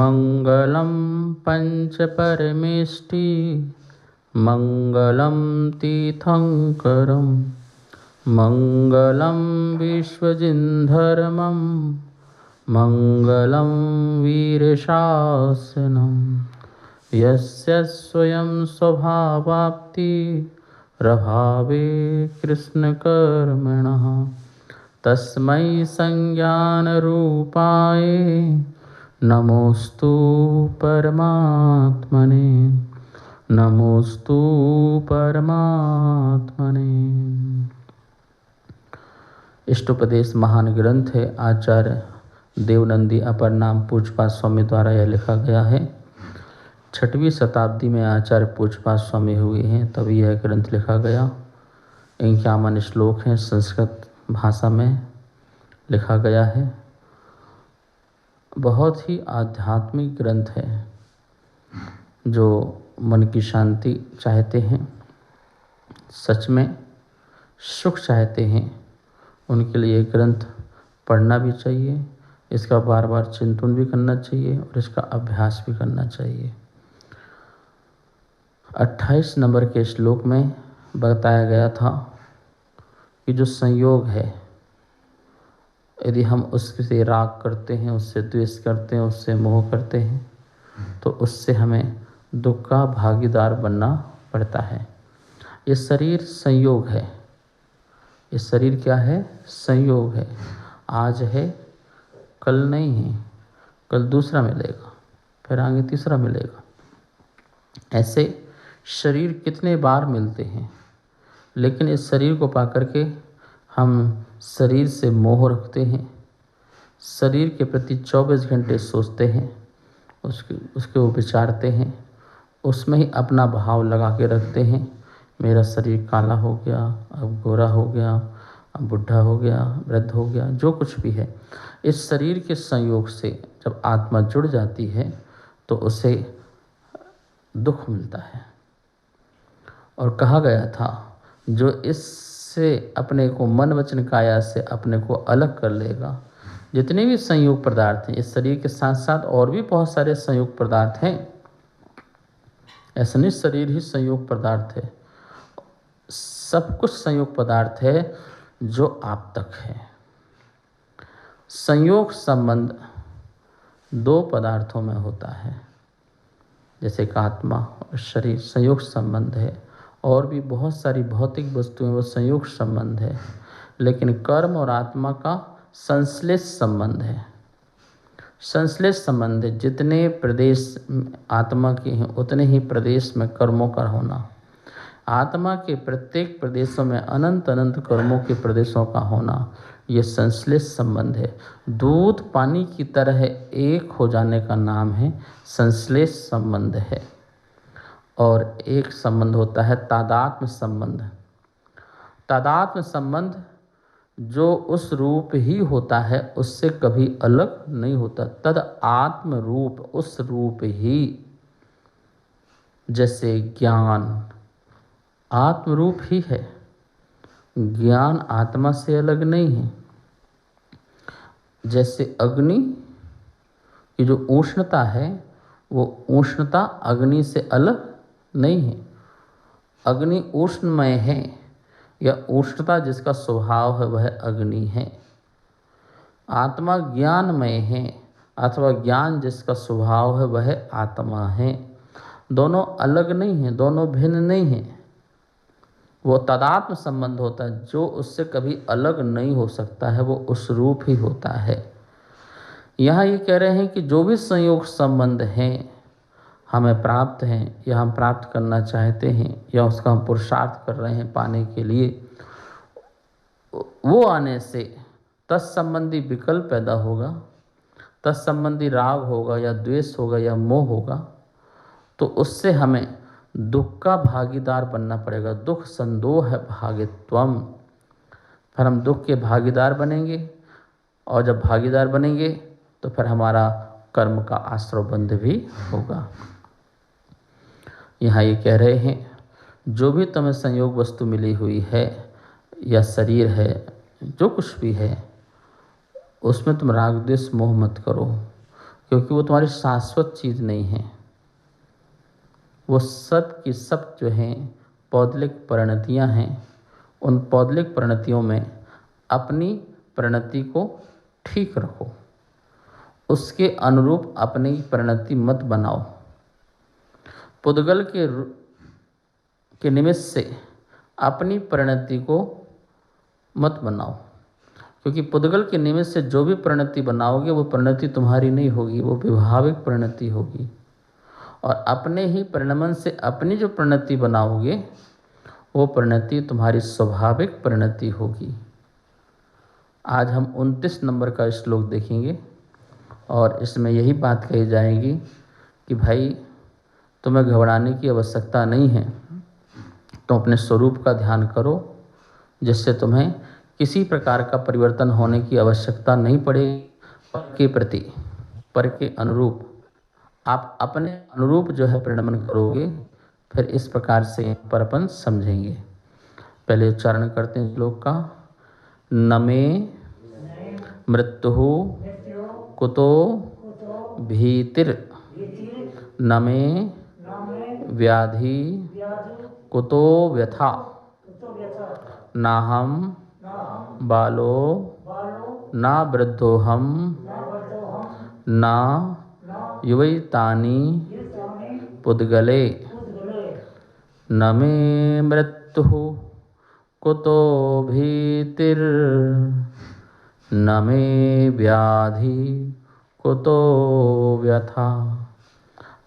मङ्गलं पञ्चपरमेष्टि मङ्गलं तीर्थङ्करं मङ्गलं विश्वजिन्धर्मं मङ्गलं वीरशासनं यस्य स्वयं स्वभावाप्तिरभावे कृष्णकर्मणः तस्मै संज्ञानरूपाय नमोस्तु परमात्मने नमोस्तु परमात्मने। इष्टोपदेश महान ग्रंथ है। आचार्य देवनंदी अपर नाम पूज्यपाद स्वामी द्वारा यह लिखा गया है। 6वीं शताब्दी में आचार्य पूज्यपाद स्वामी हुए हैं, तभी यह ग्रंथ लिखा गया। 51 श्लोक हैं, संस्कृत भाषा में लिखा गया है। बहुत ही आध्यात्मिक ग्रंथ है। जो मन की शांति चाहते हैं, सच में सुख चाहते हैं, उनके लिए ये ग्रंथ पढ़ना भी चाहिए, इसका बार बार चिंतन भी करना चाहिए और इसका अभ्यास भी करना चाहिए। 28 नंबर के श्लोक में बताया गया था कि जो संयोग है, यदि हम उससे राग करते हैं, उससे द्वेष करते हैं, उससे मोह करते हैं, तो उससे हमें दुख का भागीदार बनना पड़ता है। ये शरीर संयोग है। ये शरीर क्या है? संयोग है। आज है, कल नहीं है, कल दूसरा मिलेगा, फिर आगे तीसरा मिलेगा। ऐसे शरीर कितने बार मिलते हैं, लेकिन इस शरीर को पाकर के हम शरीर से मोह रखते हैं, शरीर के प्रति 24 घंटे सोचते हैं, उसके विचारते हैं, उसमें ही अपना भाव लगा के रखते हैं। मेरा शरीर काला हो गया, अब गोरा हो गया, अब बुढ़ा हो गया, वृद्ध हो गया, जो कुछ भी है। इस शरीर के संयोग से जब आत्मा जुड़ जाती है तो उसे दुख मिलता है। और कहा गया था, जो इससे अपने को मन वचन काया से अपने को अलग कर लेगा, जितने भी संयोग पदार्थ हैं, इस शरीर के साथ साथ और भी बहुत सारे संयोग पदार्थ हैं। ऐसा नहीं शरीर ही संयोग पदार्थ है, सब कुछ संयोग पदार्थ है जो आप तक है। संयोग संबंध 2 पदार्थों में होता है, जैसे कि आत्मा और शरीर संयोग संबंध है, और भी बहुत सारी भौतिक वस्तुएं वो संयोग संबंध है। लेकिन कर्म और आत्मा का संश्लेष संबंध है। संश्लेष संबंध है, जितने प्रदेश आत्मा के हैं उतने ही प्रदेश में कर्मों का होना। आत्मा के प्रत्येक प्रदेशों में अनंत अनंत कर्मों के प्रदेशों का होना, ये संश्लेष संबंध है। दूध पानी की तरह एक हो जाने का नाम है संश्लेष संबंध है। और एक संबंध होता है तादात्म्य संबंध। तादात्म्य संबंध जो उस रूप ही होता है, उससे कभी अलग नहीं होता। तद आत्म रूप, उस रूप ही। जैसे ज्ञान आत्म रूप ही है, ज्ञान आत्मा से अलग नहीं है। जैसे अग्नि की जो उष्णता है, वो उष्णता अग्नि से अलग नहीं है। अग्नि उष्णमय है, या उष्णता जिसका स्वभाव है वह अग्नि है। आत्मा ज्ञानमय है, अथवा ज्ञान जिसका स्वभाव है वह आत्मा है। दोनों अलग नहीं हैं, दोनों भिन्न नहीं हैं। वो तदात्म संबंध होता है, जो उससे कभी अलग नहीं हो सकता है, वो उस रूप ही होता है। यहाँ ये कह रहे हैं कि जो भी संयोग संबंध हैं हमें प्राप्त हैं, या हम प्राप्त करना चाहते हैं, या उसका हम पुरुषार्थ कर रहे हैं पाने के लिए, वो आने से तत्संबंधी विकल्प पैदा होगा, तत्संबंधी राग होगा, या द्वेष होगा, या मोह होगा, तो उससे हमें दुख का भागीदार बनना पड़ेगा। दुख संदोह है भागित्वम। फिर हम दुख के भागीदार बनेंगे, और जब भागीदार बनेंगे तो फिर हमारा कर्म का आश्रयबंध भी होगा। यहाँ ये कह रहे हैं, जो भी तुम्हें संयोग वस्तु मिली हुई है, या शरीर है, जो कुछ भी है, उसमें तुम राग द्वेष मोह मत करो, क्योंकि वो तुम्हारी शाश्वत चीज़ नहीं है। वो सब की सब जो हैं पौद्गलिक परिणतियाँ हैं। उन पौद्गलिक परिणतियों में अपनी परिणति को ठीक रखो, उसके अनुरूप अपनी परिणति मत बनाओ। पुद्गल के निमित्त से अपनी परिणति को मत बनाओ, क्योंकि पुद्गल के निमित्त से जो भी परिणति बनाओगे वो परिणति तुम्हारी नहीं होगी, वो विभाविक परिणति होगी। और अपने ही परिणमन से अपनी जो परिणति बनाओगे वो परिणति तुम्हारी स्वाभाविक परिणति होगी। आज हम 29 नंबर का श्लोक देखेंगे और इसमें यही बात कही जाएगी कि भाई तुम्हें घबराने की आवश्यकता नहीं है, तुम अपने स्वरूप का ध्यान करो, जिससे तुम्हें किसी प्रकार का परिवर्तन होने की आवश्यकता नहीं पड़ेगी। पर के प्रति, पर के अनुरूप आप अपने अनुरूप जो है परिणमन करोगे, फिर इस प्रकार से पर अपन समझेंगे। पहले उच्चारण करते हैं श्लोक का। न मे मृत्युः कुतो भीतिर्, न मे व्याधि कुतो व्यथा, नाहं बालो न वृद्धोऽहं न युवैतानि पुद्गले। न मे मृत्युः कुतो भीतिर्, न मे व्याधि कुतो व्यथा,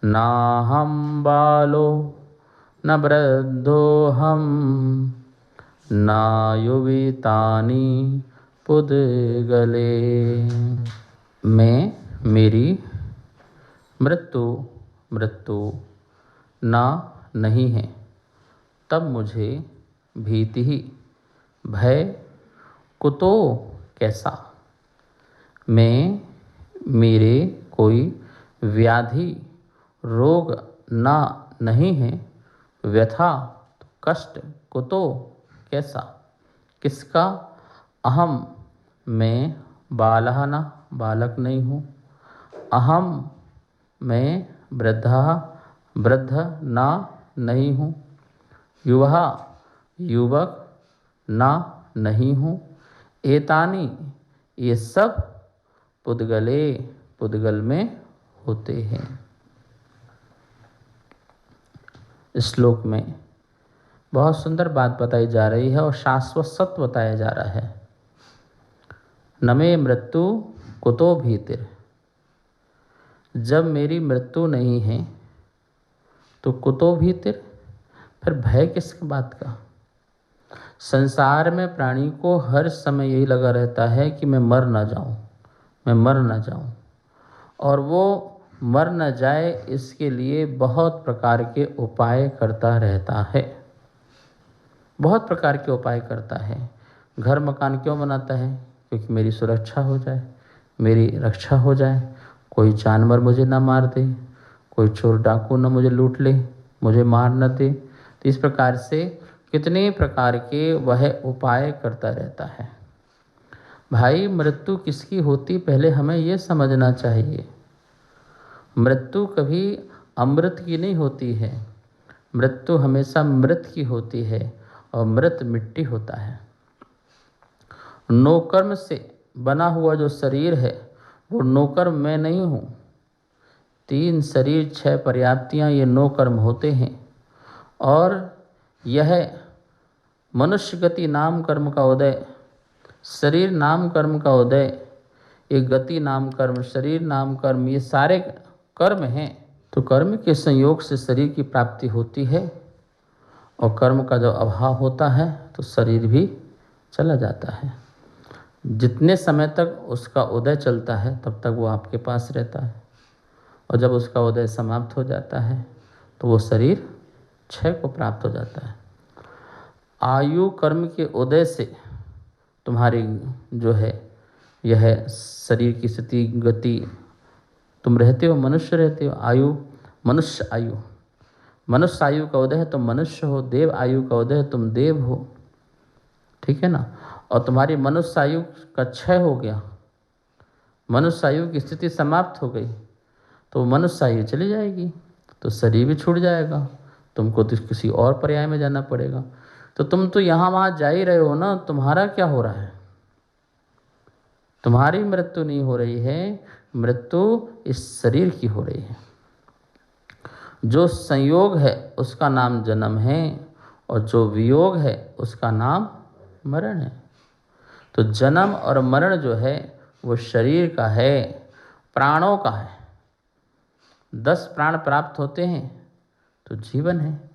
नाहं बालो न वृद्धोऽहं न युवितानि पुद्गले। मैं मेरी मृत्यु ना नहीं है, तब मुझे भीति ही भय कुतो कैसा, मैं मेरे कोई व्याधि रोग ना नहीं है, व्यथा कष्ट कुतो कैसा किसका, अहम मैं बालः ना बालक नहीं हूँ, अहम मैं वृद्धा वृद्ध ना नहीं हूँ, युवा युवक ना नहीं हूँ, एतानी ये सब पुद्गले पुद्गल में होते हैं। इस श्लोक में बहुत सुंदर बात बताई जा रही है और शाश्वत सत्य बताया जा रहा है। न मे मृत्यु कुतो भीतिर, जब मेरी मृत्यु नहीं है तो कुतो भीतिर, फिर भय किस बात का। संसार में प्राणी को हर समय यही लगा रहता है कि मैं मर ना जाऊं, मैं मर ना जाऊं, और वो मर न जाए इसके लिए बहुत प्रकार के उपाय करता रहता है, बहुत प्रकार के उपाय करता है। घर मकान क्यों बनाता है? क्योंकि मेरी सुरक्षा हो जाए, मेरी रक्षा हो जाए, कोई जानवर मुझे ना मार दे, कोई चोर डाकू ना मुझे लूट ले, मुझे मार न दे। तो इस प्रकार से कितने प्रकार के वह उपाय करता रहता है। भाई मृत्यु किसकी होती पहले हमें ये समझना चाहिए। मृत्यु कभी अमृत की नहीं होती है, मृत्यु हमेशा मृत की होती है और मृत मिट्टी होता है। नौकर्म से बना हुआ जो शरीर है वो नौकर्म मैं नहीं हूँ। 3 शरीर 6 पर्याप्तियाँ ये नौकर्म होते हैं, और यह मनुष्य गति नाम कर्म का उदय, शरीर नाम कर्म का उदय, ये गति नाम कर्म, शरीर नाम कर्म, ये सारे कर्म हैं। तो कर्म के संयोग से शरीर की प्राप्ति होती है, और कर्म का जब अभाव होता है तो शरीर भी चला जाता है। जितने समय तक उसका उदय चलता है तब तक वो आपके पास रहता है, और जब उसका उदय समाप्त हो जाता है तो वो शरीर क्षय को प्राप्त हो जाता है। आयु कर्म के उदय से तुम्हारी जो है यह शरीर की स्थिति गति, तुम रहते हो, मनुष्य रहते हो, आयु मनुष्य आयु, मनुष्य आयु का उदय है तुम मनुष्य हो, देव आयु का उदय है तुम देव हो, ठीक है ना। और तुम्हारी मनुष्य आयु का क्षय हो गया, मनुष्य आयु की स्थिति समाप्त हो गई, तो वो मनुष्य आयु चली जाएगी, तो शरीर भी छूट जाएगा, तुमको तो किसी और पर्याय में जाना पड़ेगा। तो तुम तो यहाँ वहाँ जा ही रहे हो ना, तुम्हारा क्या हो रहा है? तुम्हारी मृत्यु नहीं हो रही है, मृत्यु इस शरीर की हो रही है। जो संयोग है उसका नाम जन्म है, और जो वियोग है उसका नाम मरण है। तो जन्म और मरण जो है वो शरीर का है, प्राणों का है। 10 प्राण प्राप्त होते हैं तो जीवन है,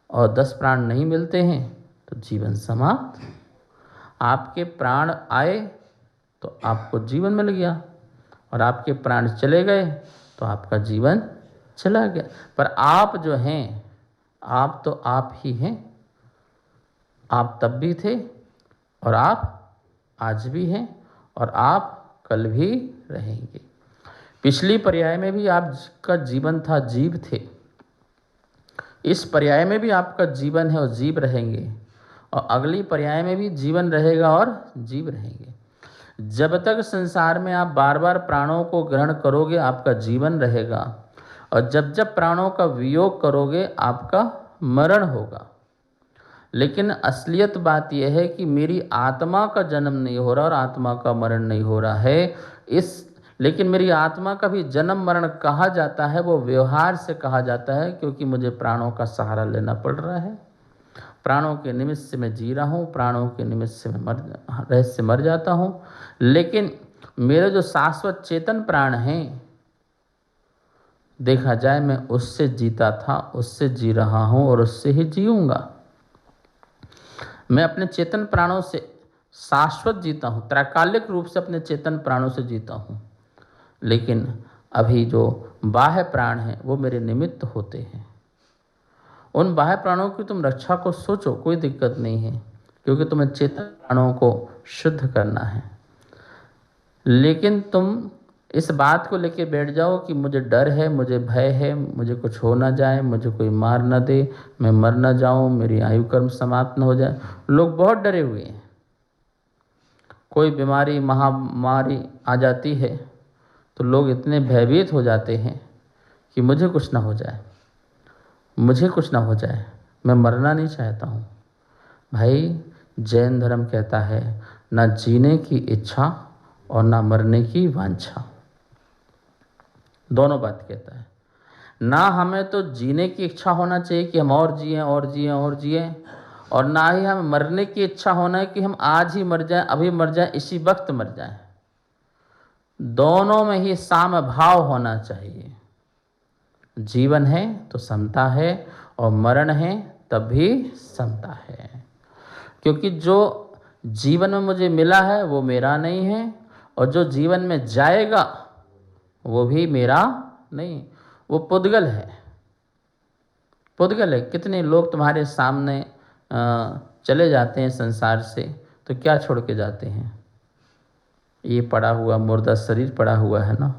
और 10 प्राण नहीं मिलते हैं तो जीवन समाप्त। आपके प्राण आए तो आपको जीवन मिल गया, और आपके प्राण चले गए तो आपका जीवन चला गया। पर आप जो हैं, आप तो आप ही हैं। आप तब भी थे, और आप आज भी हैं, और आप कल भी रहेंगे। पिछली पर्याय में भी आपका जीवन था, जीव थे। इस पर्याय में भी आपका जीवन है और जीव रहेंगे, और अगली पर्याय में भी जीवन रहेगा और जीव रहेंगे। जब तक संसार में आप बार बार प्राणों को ग्रहण करोगे आपका जीवन रहेगा, और जब जब प्राणों का वियोग करोगे आपका मरण होगा। लेकिन असलियत बात यह है कि मेरी आत्मा का जन्म नहीं हो रहा और आत्मा का मरण नहीं हो रहा है। लेकिन मेरी आत्मा का भी जन्म मरण कहा जाता है, वो व्यवहार से कहा जाता है, क्योंकि मुझे प्राणों का सहारा लेना पड़ रहा है। प्राणों के निमित्त से मैं जी रहा हूँ, प्राणों के निमित्त से मैं रहस्य मर जाता हूँ। लेकिन मेरे जो शाश्वत चेतन प्राण हैं, देखा जाए मैं उससे जीता था, उससे जी रहा हूँ और उससे ही जीऊँगा। मैं अपने चेतन प्राणों से शाश्वत जीता हूँ, त्रैकालिक रूप से अपने चेतन प्राणों से जीता हूँ। लेकिन अभी जो बाह्य प्राण हैं वो मेरे निमित्त होते हैं। उन बाह्य प्राणों की तुम रक्षा को सोचो, कोई दिक्कत नहीं है, क्योंकि तुम्हें चेतन प्राणों को शुद्ध करना है। लेकिन तुम इस बात को लेके बैठ जाओ कि मुझे डर है, मुझे भय है, मुझे कुछ हो ना जाए, मुझे कोई मार ना दे, मैं मर ना जाऊं, मेरी आयु कर्म समाप्त न हो जाए। लोग बहुत डरे हुए हैं। कोई बीमारी महामारी आ जाती है तो लोग इतने भयभीत हो जाते हैं कि मुझे कुछ ना हो जाए, मुझे कुछ ना हो जाए, मैं मरना नहीं चाहता हूँ। भाई, जैन धर्म कहता है ना जीने की इच्छा और ना मरने की वांछा, दोनों बात कहता है। ना हमें तो जीने की इच्छा होना चाहिए कि हम और जिएं और जिएं और जिएं, और ना ही हमें मरने की इच्छा होना है कि हम आज ही मर जाएं, अभी मर जाएं, इसी वक्त मर जाएं। दोनों में ही साम भाव होना चाहिए। जीवन है तो समता है, और मरण है तब भी समता है। क्योंकि जो जीवन में मुझे मिला है वो मेरा नहीं है, और जो जीवन में जाएगा वो भी मेरा नहीं, वो पुद्गल है। पुद्गल है। कितने लोग तुम्हारे सामने चले जाते हैं संसार से, तो क्या छोड़ के जाते हैं? ये पड़ा हुआ मुर्दा शरीर पड़ा हुआ है ना,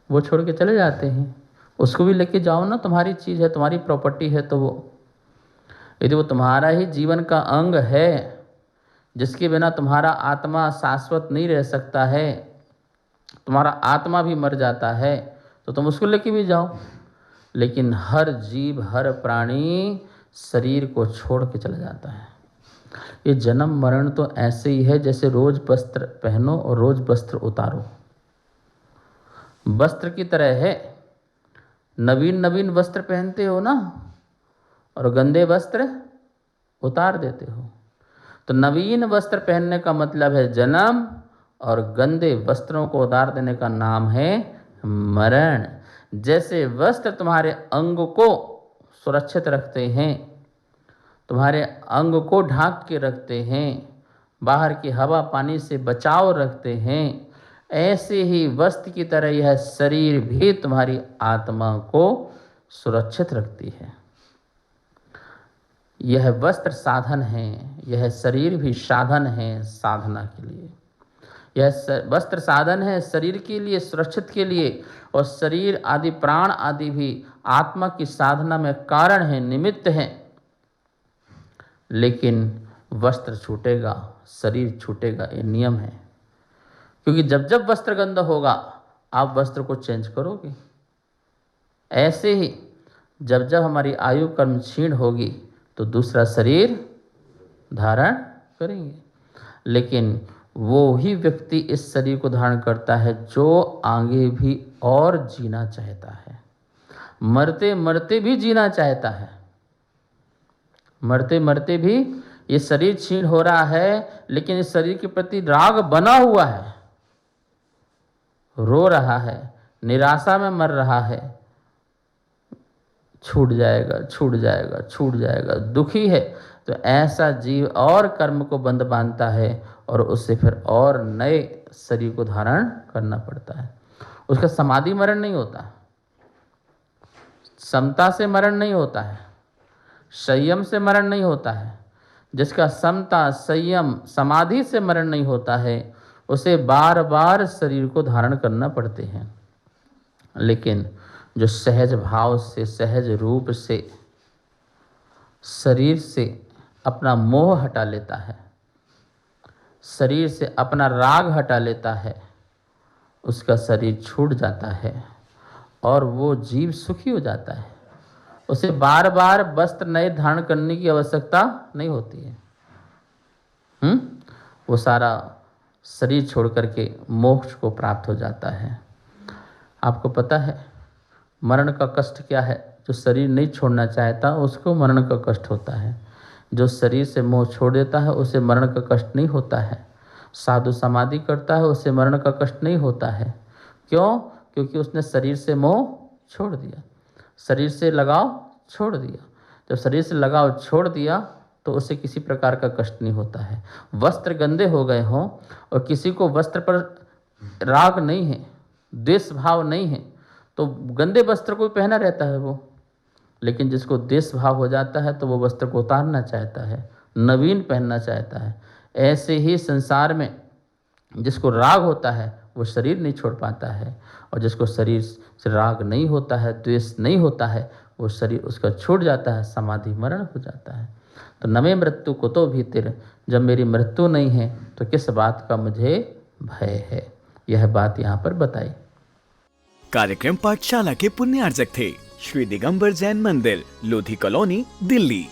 वो छोड़ के चले जाते हैं। उसको भी लेके जाओ ना, तुम्हारी चीज़ है, तुम्हारी प्रॉपर्टी है। तो वो यदि वो तुम्हारा ही जीवन का अंग है, जिसके बिना तुम्हारा आत्मा शाश्वत नहीं रह सकता है, तुम्हारा आत्मा भी मर जाता है, तो तुम उसको लेके भी जाओ। लेकिन हर जीव, हर प्राणी शरीर को छोड़ के चला जाता है। ये जन्म मरण तो ऐसे ही है जैसे रोज वस्त्र पहनो और रोज वस्त्र उतारो। वस्त्र की तरह है। नवीन नवीन वस्त्र पहनते हो ना, और गंदे वस्त्र उतार देते हो। तो नवीन वस्त्र पहनने का मतलब है जन्म, और गंदे वस्त्रों को उतार देने का नाम है मरण। जैसे वस्त्र तुम्हारे अंग को सुरक्षित रखते हैं, तुम्हारे अंग को ढांक के रखते हैं, बाहर की हवा पानी से बचाव रखते हैं, ऐसे ही वस्त्र की तरह यह शरीर भी तुम्हारी आत्मा को सुरक्षित रखती है। यह वस्त्र साधन है, यह शरीर भी साधन है साधना के लिए। यह वस्त्र साधन है शरीर के लिए, सुरक्षित के लिए, और शरीर आदि प्राण आदि भी आत्मा की साधना में कारण है, निमित्त है। लेकिन वस्त्र छूटेगा, शरीर छूटेगा, ये नियम है। क्योंकि जब जब वस्त्र गंदा होगा आप वस्त्र को चेंज करोगे। ऐसे ही जब जब हमारी आयु कर्म क्षीण होगी तो दूसरा शरीर धारण करेंगे, लेकिन वो ही व्यक्ति इस शरीर को धारण करता है जो आगे भी और जीना चाहता है, मरते मरते भी जीना चाहता है। मरते मरते भी ये शरीर क्षीण हो रहा है, लेकिन इस शरीर के प्रति राग बना हुआ है, रो रहा है, निराशा में मर रहा है, छूट जाएगा छूट जाएगा छूट जाएगा, दुखी है। तो ऐसा जीव और कर्म को बंध बांधता है और उससे फिर और नए शरीर को धारण करना पड़ता है। उसका समाधि मरण नहीं होता, समता से मरण नहीं होता है, संयम से मरण नहीं होता है। जिसका समता संयम समाधि से मरण नहीं होता है, उसे बार बार शरीर को धारण करना पड़ते हैं। लेकिन जो सहज भाव से सहज रूप से शरीर से अपना मोह हटा लेता है, शरीर से अपना राग हटा लेता है, उसका शरीर छूट जाता है और वो जीव सुखी हो जाता है। उसे बार बार वस्त्र नए धारण करने की आवश्यकता नहीं होती है। वो सारा शरीर छोड़ करके मोक्ष को प्राप्त हो जाता है। आपको पता है मरण का कष्ट क्या है? जो शरीर नहीं छोड़ना चाहता उसको मरण का कष्ट होता है। जो शरीर से मोह छोड़ देता है उसे मरण का कष्ट नहीं होता है। साधु समाधि करता है उसे मरण का कष्ट नहीं होता है। क्यों? क्योंकि उसने शरीर से मोह छोड़ दिया, शरीर से लगाव छोड़ दिया। जब शरीर से लगाव छोड़ दिया तो उसे किसी प्रकार का कष्ट नहीं होता है। वस्त्र गंदे हो गए हों और किसी को वस्त्र पर राग नहीं है, द्वेष भाव नहीं है, तो गंदे वस्त्र को पहना रहता है वो। लेकिन जिसको द्वेष भाव हो जाता है तो वो वस्त्र को उतारना चाहता है, नवीन पहनना चाहता है। ऐसे ही संसार में जिसको राग होता है वो शरीर नहीं छोड़ पाता है, और जिसको शरीर से राग नहीं होता है, द्वेष नहीं होता है, वो शरीर उसका छूट जाता है, समाधि मरण हो जाता है। तो नमे मृत्यु को तो भीतर, जब मेरी मृत्यु नहीं है तो किस बात का मुझे भय है। यह बात यहाँ पर बताई। कार्यक्रम पाठशाला के पुण्यार्जक थे श्री दिगंबर जैन मंदिर, लोधी कॉलोनी, दिल्ली।